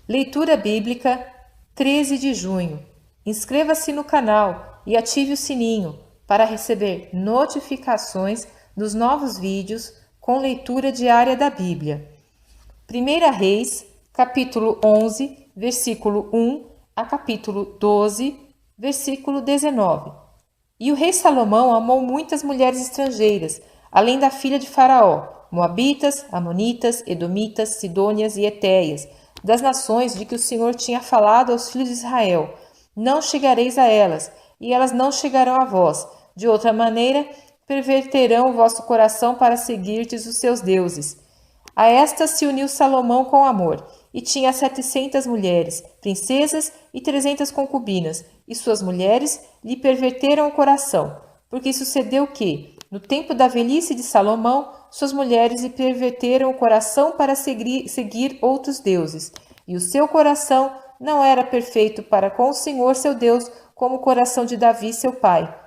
Leitura Bíblica, 13 de junho. Inscreva-se no canal e ative o sininho para receber notificações dos novos vídeos com leitura diária da Bíblia. 1 Reis, capítulo 11, versículo 1 a capítulo 12, versículo 19. E o rei Salomão amou muitas mulheres estrangeiras, além da filha de Faraó, moabitas, amonitas, edomitas, sidônias e etéias, das nações de que o Senhor tinha falado aos filhos de Israel. Não chegareis a elas, e elas não chegarão a vós. De outra maneira, perverterão o vosso coração para seguirdes os seus deuses. A estas se uniu Salomão com amor, e tinha 700 mulheres, princesas e 300 concubinas, e suas mulheres lhe perverteram o coração, porque sucedeu que, no tempo da velhice de Salomão, suas mulheres lhe perverteram o coração para seguir outros deuses, e o seu coração não era perfeito para com o Senhor seu Deus, como o coração de Davi seu pai.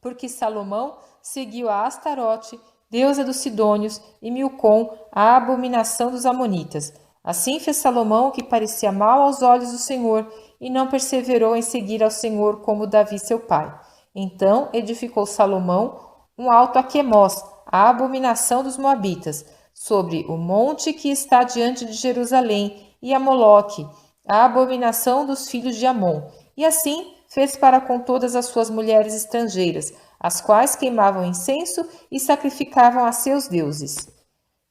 Porque Salomão seguiu a Astarote, deusa dos Sidônios, e Milcom, a abominação dos Amonitas. Assim fez Salomão o que parecia mal aos olhos do Senhor, e não perseverou em seguir ao Senhor como Davi seu pai. Então edificou Salomão um alto a Quemós, a abominação dos Moabitas, sobre o monte que está diante de Jerusalém, e a Moloque, a abominação dos filhos de Amon. E assim fez para com todas as suas mulheres estrangeiras, as quais queimavam incenso e sacrificavam a seus deuses.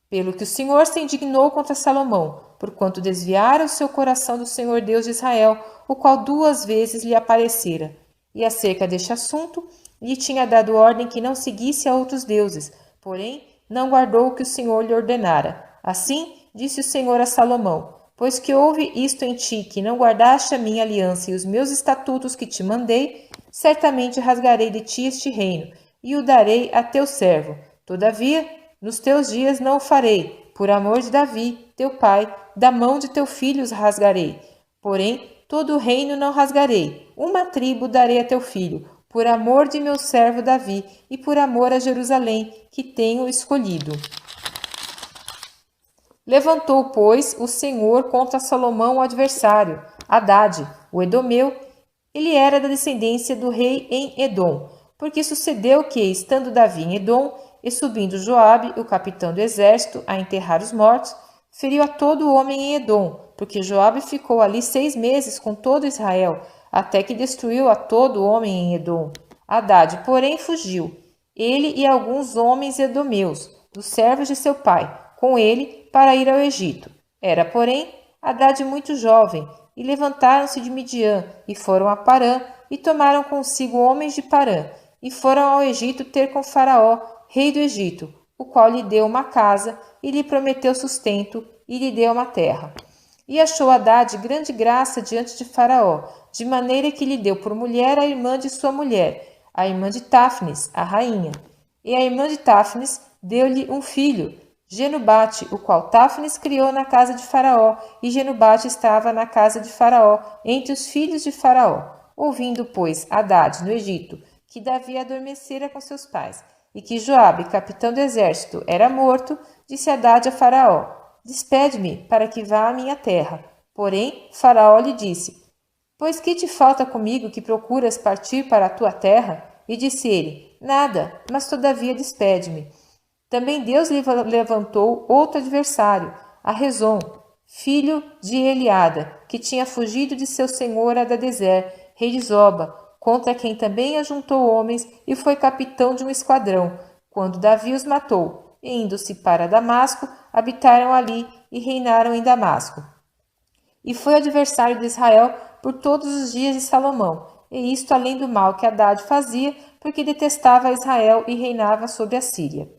Pelo que o Senhor se indignou contra Salomão, porquanto desviara o seu coração do Senhor Deus de Israel, o qual 2 vezes lhe aparecera. E acerca deste assunto, lhe tinha dado ordem que não seguisse a outros deuses, porém não guardou o que o Senhor lhe ordenara. Assim disse o Senhor a Salomão: pois que houve isto em ti, que não guardaste a minha aliança e os meus estatutos que te mandei, certamente rasgarei de ti este reino, e o darei a teu servo. Todavia, nos teus dias não o farei, por amor de Davi, teu pai, da mão de teu filho os rasgarei. Porém, todo o reino não rasgarei, uma tribo darei a teu filho, por amor de meu servo Davi, e por amor a Jerusalém, que tenho escolhido. Levantou, pois, o Senhor contra Salomão o adversário, Hadade, o Edomeu. Ele era da descendência do rei em Edom, porque sucedeu que, estando Davi em Edom, e subindo Joabe, o capitão do exército, a enterrar os mortos, feriu a todo o homem em Edom, porque Joabe ficou ali 6 meses com todo Israel, até que destruiu a todo o homem em Edom. Hadade, porém, fugiu, ele e alguns homens edomeus, dos servos de seu pai, com ele, para ir ao Egito. Era, porém, Hadade muito jovem, e levantaram-se de Midian, e foram a Parã, e tomaram consigo homens de Parã, e foram ao Egito ter com Faraó, rei do Egito, o qual lhe deu uma casa, e lhe prometeu sustento, e lhe deu uma terra. E achou Hadade grande graça diante de Faraó, de maneira que lhe deu por mulher a irmã de sua mulher, a irmã de Táfnis, a rainha. E a irmã de Táfnis deu-lhe um filho, Genubate, o qual Táfnis criou na casa de Faraó, e Genubate estava na casa de Faraó, entre os filhos de Faraó. Ouvindo, pois, Hadade no Egito, que Davi adormecera com seus pais, e que Joabe, capitão do exército, era morto, disse Hadade a Faraó: despede-me, para que vá à minha terra. Porém, Faraó lhe disse: pois que te falta comigo que procuras partir para a tua terra? E disse ele: nada, mas todavia despede-me. Também Deus lhe levantou outro adversário, a Rezon, filho de Eliada, que tinha fugido de seu senhor Hadadezer, rei de Zoba, contra quem também ajuntou homens e foi capitão de um esquadrão, quando Davi os matou. E indo-se para Damasco, habitaram ali e reinaram em Damasco. E foi adversário de Israel por todos os dias de Salomão, e isto além do mal que Hadade fazia, porque detestava Israel e reinava sobre a Síria.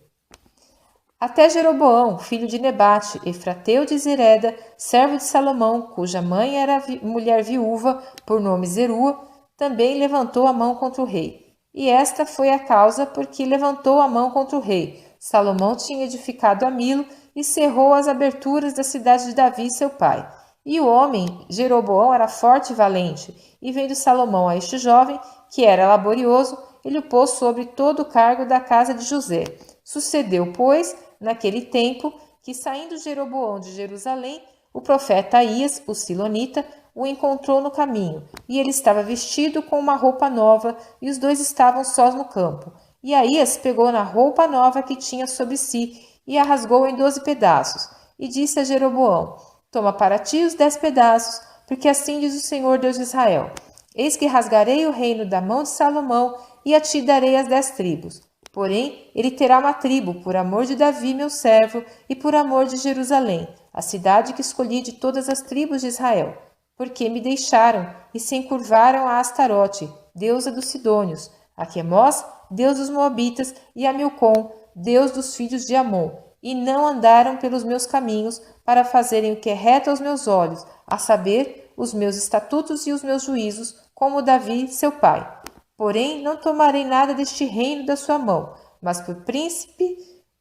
Até Jeroboão, filho de Nebate, efrateu de Zereda, servo de Salomão, cuja mãe era mulher viúva, por nome Zerua, também levantou a mão contra o rei. E esta foi a causa por que levantou a mão contra o rei. Salomão tinha edificado a Milo e cerrou as aberturas da cidade de Davi, seu pai. E o homem, Jeroboão, era forte e valente, e vendo Salomão a este jovem, que era laborioso, ele o pôs sobre todo o cargo da casa de José. Sucedeu, pois, naquele tempo, que saindo Jeroboão de Jerusalém, O profeta Aías, o silonita, o encontrou no caminho, e ele estava vestido com uma roupa nova, e os dois estavam sós no campo. E Aías pegou na roupa nova que tinha sobre si, e a rasgou em 12 pedaços, e disse a Jeroboão: Toma para ti os 10 pedaços, porque assim diz o Senhor Deus de Israel: Eis que rasgarei o reino da mão de Salomão, e a ti darei as 10 tribos. Porém, ele terá uma tribo, por amor de Davi, meu servo, e por amor de Jerusalém, a cidade que escolhi de todas as tribos de Israel. Porque me deixaram e se encurvaram a Astarote, deusa dos Sidônios, a Quemós, deus dos Moabitas, e a Milcom, deus dos filhos de Amon, e não andaram pelos meus caminhos para fazerem o que é reto aos meus olhos, a saber, os meus estatutos e os meus juízos, como Davi, seu pai. Porém, não tomarei nada deste reino da sua mão, mas por príncipe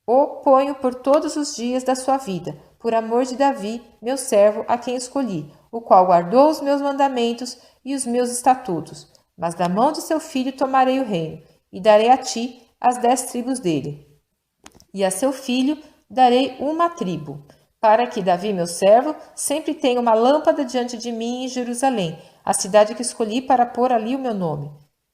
o ponho por todos os dias da sua vida, por amor de Davi, meu servo, a quem escolhi, o qual guardou os meus mandamentos e os meus estatutos. Mas da mão de seu filho tomarei o reino, e darei a ti as 10 tribos dele. E a seu filho darei uma tribo, para que Davi, meu servo, sempre tenha uma lâmpada diante de mim em Jerusalém, a cidade que escolhi para pôr ali o meu nome.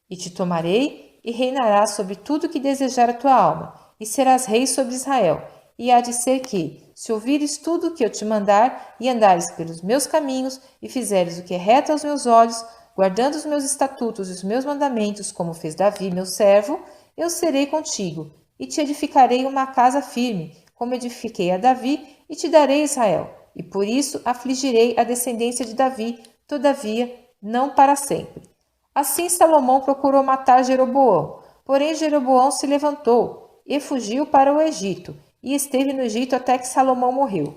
E te tomarei, e reinarás sobre tudo que desejar a tua alma, e serás rei sobre Israel. E há de ser que, se ouvires tudo o que eu te mandar, e andares pelos meus caminhos, e fizeres o que é reto aos meus olhos, guardando os meus estatutos e os meus mandamentos, como fez Davi, meu servo, eu serei contigo, e te edificarei uma casa firme, como edifiquei a Davi, e te darei Israel. E por isso afligirei a descendência de Davi, todavia, não para sempre. Assim Salomão procurou matar Jeroboão, porém Jeroboão se levantou e fugiu para o Egito, e esteve no Egito até que Salomão morreu.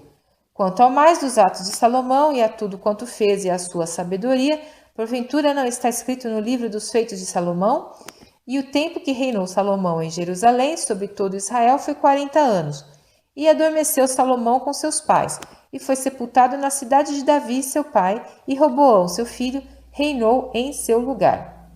Quanto ao mais dos atos de Salomão e a tudo quanto fez e a sua sabedoria, porventura não está escrito no livro dos feitos de Salomão? E o tempo que reinou Salomão em Jerusalém sobre todo Israel foi 40 anos. E adormeceu Salomão com seus pais, e foi sepultado na cidade de Davi, seu pai, e Roboão, seu filho, reinou em seu lugar.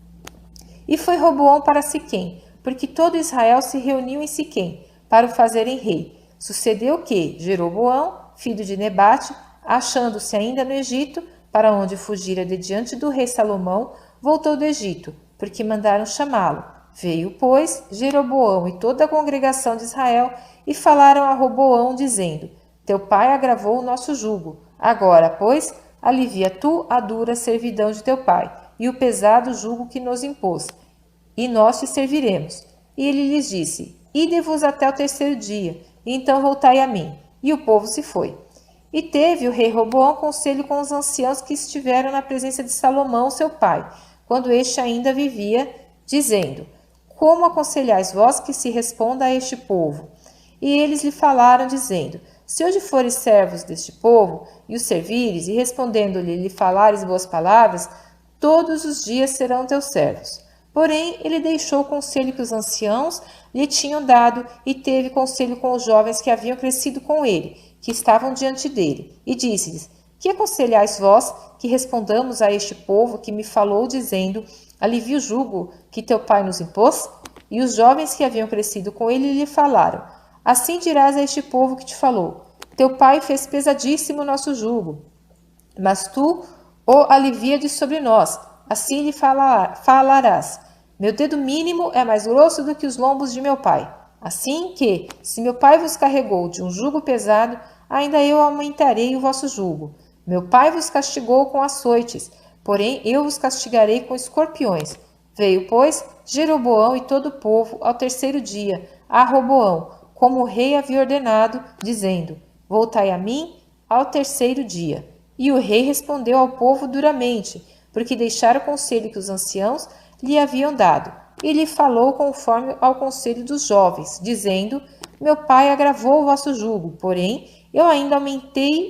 E foi Roboão para Siquém, porque todo Israel se reuniu em Siquém, para o fazerem rei. Sucedeu que Jeroboão, filho de Nebate, achando-se ainda no Egito, para onde fugira de diante do rei Salomão, voltou do Egito, porque mandaram chamá-lo. Veio, pois, Jeroboão e toda a congregação de Israel, e falaram a Roboão, dizendo: Teu pai agravou o nosso jugo. Agora, pois, alivia tu a dura servidão de teu pai, e o pesado jugo que nos impôs, e nós te serviremos. E ele lhes disse: Ide-vos até o terceiro dia, e então voltai a mim. E o povo se foi. E teve o rei Roboão conselho com os anciãos que estiveram na presença de Salomão, seu pai, quando este ainda vivia, dizendo: Como aconselhais vós que se responda a este povo? E eles lhe falaram, dizendo: Se hoje fores servos deste povo, e os servires, e respondendo-lhe lhe falares boas palavras, todos os dias serão teus servos. Porém, ele deixou o conselho que os anciãos lhe tinham dado, e teve conselho com os jovens que haviam crescido com ele, que estavam diante dele, e disse-lhes: Que aconselhais vós que respondamos a este povo que me falou, dizendo: Alivia o jugo que teu pai nos impôs? E os jovens que haviam crescido com ele lhe falaram: Assim dirás a este povo que te falou: Teu pai fez pesadíssimo o nosso jugo, mas tu o alivia de sobre nós. Assim lhe falarás: Meu dedo mínimo é mais grosso do que os lombos de meu pai. Assim que, se meu pai vos carregou de um jugo pesado, ainda eu aumentarei o vosso jugo. Meu pai vos castigou com açoites, porém eu vos castigarei com escorpiões. Veio, pois, Jeroboão e todo o povo ao terceiro dia a Roboão, como o rei havia ordenado, dizendo: Voltai a mim ao terceiro dia. E o rei respondeu ao povo duramente, porque deixara o conselho que os anciãos lhe haviam dado. E lhe falou conforme ao conselho dos jovens, dizendo: Meu pai agravou o vosso jugo, porém eu ainda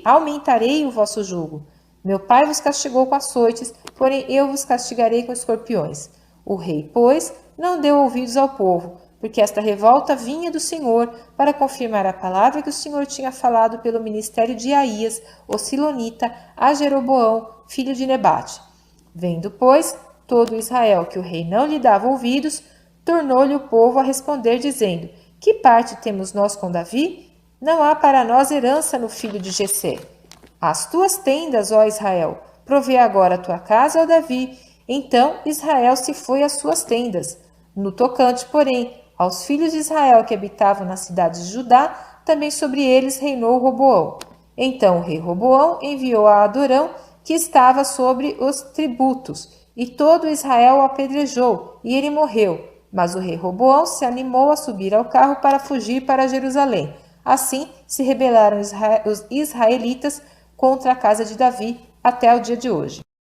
aumentarei o vosso jugo. Meu pai vos castigou com açoites, porém eu vos castigarei com escorpiões. O rei, pois, não deu ouvidos ao povo, porque esta revolta vinha do Senhor para confirmar a palavra que o Senhor tinha falado pelo ministério de Aías, o silonita, a Jeroboão, filho de Nebate. Vendo, pois, todo Israel que o rei não lhe dava ouvidos, tornou-lhe o povo a responder, dizendo: Que parte temos nós com Davi? Não há para nós herança no filho de Jessé. As tuas tendas, ó Israel, provê agora a tua casa, ó Davi. Então Israel se foi às suas tendas. No tocante, porém, aos filhos de Israel que habitavam nas cidades de Judá, também sobre eles reinou Roboão. Então o rei Roboão enviou a Adorão, que estava sobre os tributos, e todo Israel o apedrejou, e ele morreu. Mas o rei Roboão se animou a subir ao carro para fugir para Jerusalém. Assim se rebelaram os israelitas contra a casa de Davi até o dia de hoje.